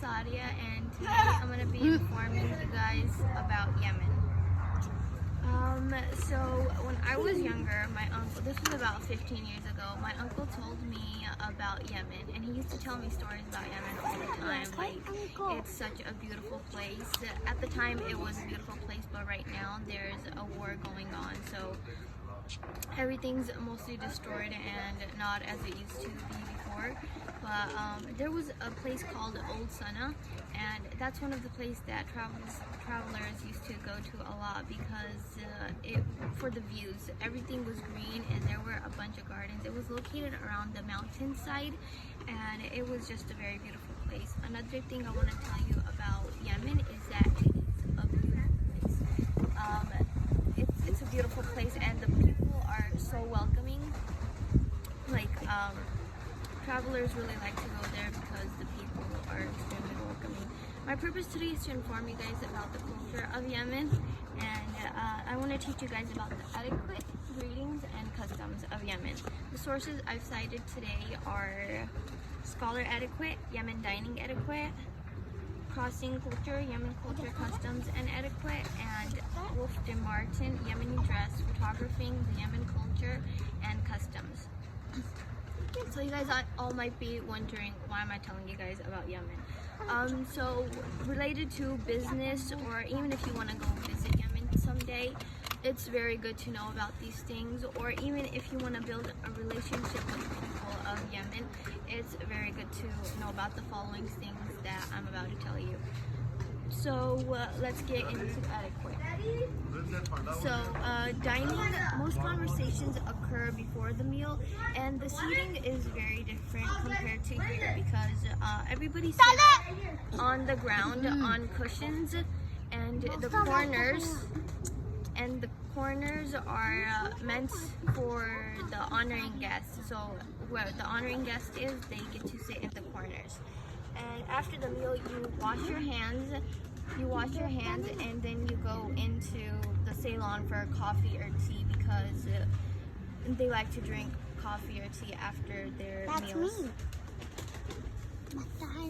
Sadia, and today I'm going to be informing you guys about Yemen. So when I was younger, my uncle, this was about 15 years ago, my uncle told me about Yemen, and he used to tell me stories about Yemen all the time. Like, it's such a beautiful place. At the time, it was a beautiful place, but right now there's a war going on, so everything's mostly destroyed and not as it used to be before. But there was a place called Old Sana, and that's one of the places that travelers used to go to a lot because for the views, everything was green and there were a bunch of gardens. It was located around the mountainside, and it was just a very beautiful place. Another thing I want to tell you about Yemen is that it is a beautiful place. It's a beautiful place, and the people are so welcoming. Like, travelers really like to go there because the people are extremely welcoming. My purpose today is to inform you guys about the culture of Yemen, and I want to teach you guys about the etiquette, greetings, and customs of Yemen. The sources I've cited today are Scholar Etiquette, Yemen Dining Etiquette, Crossing Culture, Yemen Culture, Customs, and Etiquette, and Wolf de Martin, Yemeni Dress, Photographing, the Yemen Culture, and Customs. So you guys all might be wondering, why am I telling you guys about Yemen? So related to business, or even if you want to go visit Yemen someday, it's very good to know about these things. Or even if you want to build a relationship with the people of Yemen, it's very good to know about the following things that I'm about to tell you. So let's get into etiquette. So dining, most conversations occur before the meal, and the seating is very different compared to here because everybody sits on the ground on cushions, and the corners are meant for the honoring guests. So where the honoring guest is, they get to sit in the corners. And after the meal, you wash your hands, and then you go into the salon for coffee or tea because they like to drink coffee or tea after their meals.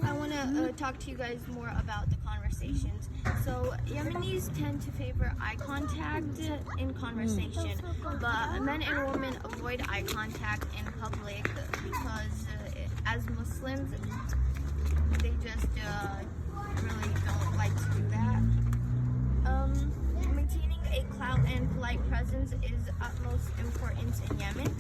I want to talk to you guys more about the conversations. So Yemenis tend to favor eye contact in conversation, but men and women avoid eye contact in public because as Muslims, they just really don't like to do that. Maintaining a clout and polite presence is utmost importance in Yemen.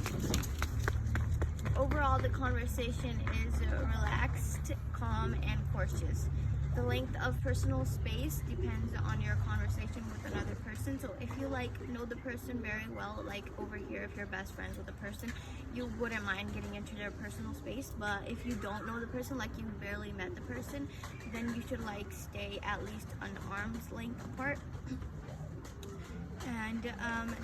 Overall, the conversation is relaxed, calm, and courteous. The length of personal space depends on your conversation with another person. So if you know the person very well, like over here, if you're best friends with a person, you wouldn't mind getting into their personal space. But if you don't know the person, like you barely met the person, then you should stay at least an arm's length apart. And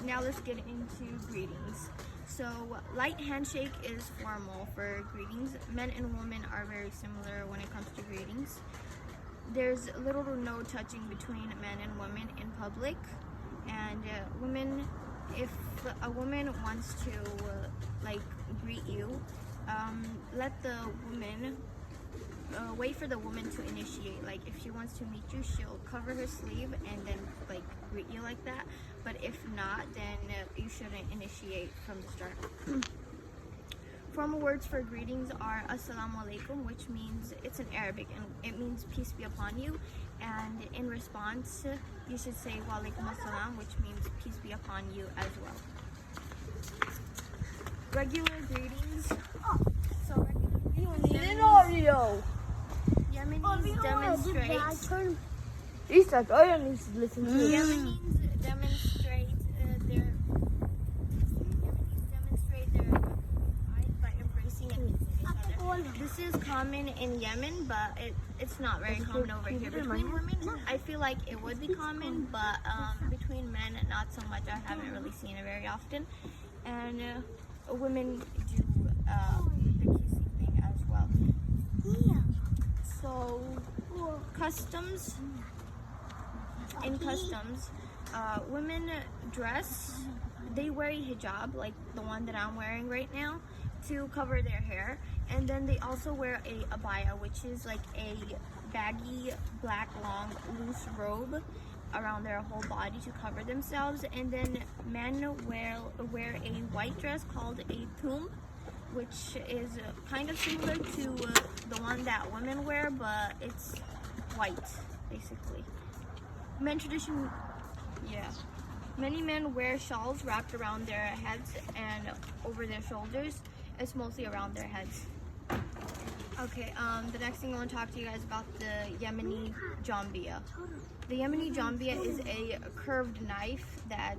now let's get into greetings. So light handshake is formal for greetings. Men and women are very similar when it comes to greetings. There's little to no touching between men and women in public, and women, if a woman wants to greet you, let the woman wait for the woman to initiate. Like if she wants to meet you, she'll cover her sleeve and then greet you like that. But if not, then you shouldn't initiate from the start. Formal words for greetings are Assalamu alaikum, which means, it's in Arabic, and it means peace be upon you. And in response, you should say Wa alaikum assalam, which means peace be upon you as well. Regular greetings. So regular greetings. Yemenis demonstrate. He's like, oh, I need to listen to it. Yemenis demonstrate their by embracing and kissing each other. This is common in Yemen, but it's not very common over here. Between women, I feel like it would be common, but between men, not so much. I haven't really seen it very often. And women do the kissing thing as well. So, customs. In customs, women dress, they wear a hijab, like the one that I'm wearing right now, to cover their hair. And then they also wear a abaya, which is like a baggy, black, long, loose robe around their whole body to cover themselves. And then men wear a white dress called a thum, which is kind of similar to the one that women wear, but it's white, basically. Men tradition, yeah. Many men wear shawls wrapped around their heads and over their shoulders. It's mostly around their heads. Okay, the next thing I want to talk to you guys about the Yemeni jambia. The Yemeni jambia is a curved knife that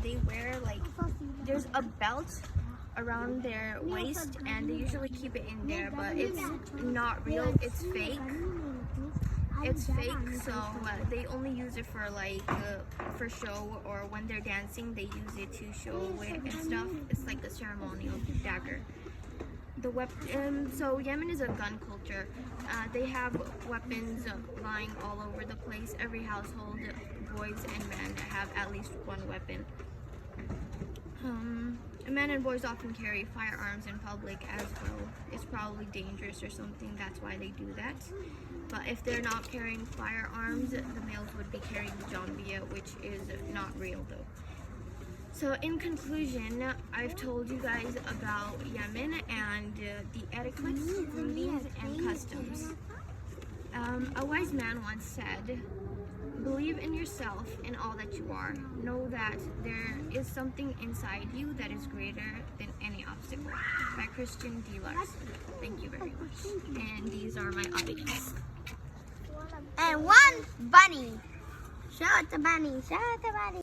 they wear, like, there's a belt around their waist and they usually keep it in there, but it's not real, it's fake. It's fake, so they only use it for like for show, or when they're dancing they use it to show it and stuff. It's like a ceremonial dagger. So Yemen is a gun culture. They have weapons lying all over the place. Every household, boys and men, have at least one weapon. Men and boys often carry firearms in public as well. It's probably dangerous or something, that's why they do that. But if they're not carrying firearms, the males would be carrying the jambia, which is not real though. So in conclusion, I've told you guys about Yemen and the etiquettes, readings, and customs. A wise man once said, "Believe in yourself and all that you are. Know that there is something inside you that is greater than any obstacle." By Christian D. Larson. Thank you very much. And these are my audience. And one bunny. Show it to bunny. Show it to bunny.